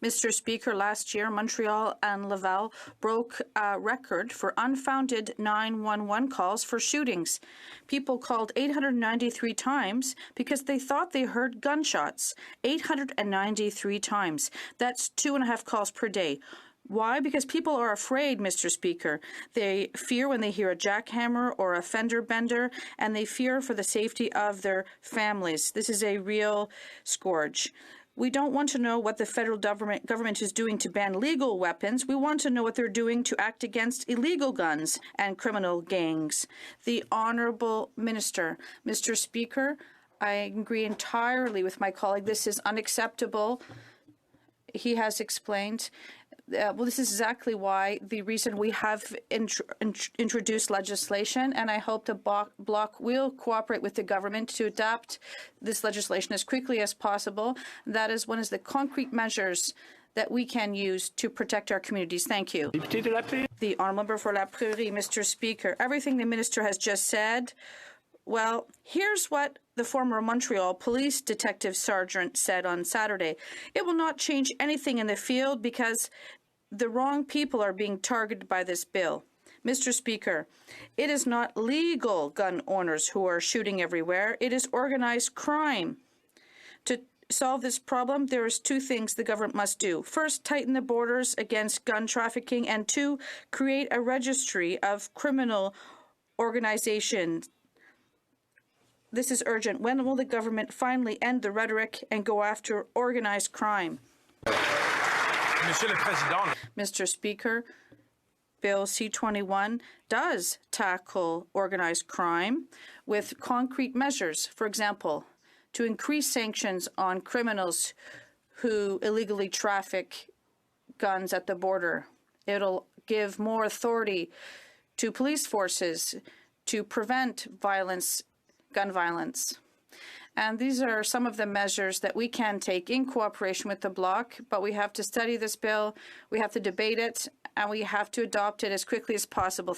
Mr. Speaker, last year, Montreal and Laval broke a record for unfounded 911 calls for shootings. People called 893 times because they thought they heard gunshots. 893 times. That's 2.5 calls per day. Why? Because people are afraid, Mr. Speaker. They fear when they hear a jackhammer or a fender bender, and they fear for the safety of their families. This is a real scourge. We don't want to know what the federal government is doing to ban legal weapons. We want to know what they're doing to act against illegal guns and criminal gangs. The Honourable Minister, Mr. Speaker, I agree entirely with my colleague. This is unacceptable. He has explained. This is exactly why the reason we have introduced legislation, and I hope the Bloc will cooperate with the government to adapt this legislation as quickly as possible. That is one of the concrete measures that we can use to protect our communities. Thank you. The Honourable Member for La Prairie, Mr. Speaker, everything the Minister has just said, well, here's what the former Montreal police detective sergeant said on Saturday. It will not change anything in the field because the wrong people are being targeted by this bill. Mr. Speaker, it is not legal gun owners who are shooting everywhere. It is organized crime. To solve this problem, there is 2 things the government must do. First, tighten the borders against gun trafficking, and 2, create a registry of criminal organizations. This is urgent. When will the government finally end the rhetoric and go after organized crime? Mr. Speaker, Bill C-21 does tackle organized crime with concrete measures. For example, to increase sanctions on criminals who illegally traffic guns at the border. It'll give more authority to police forces to prevent violence, gun violence. And these are some of the measures that we can take in cooperation with the Bloc, but we have to study this bill, we have to debate it, and we have to adopt it as quickly as possible.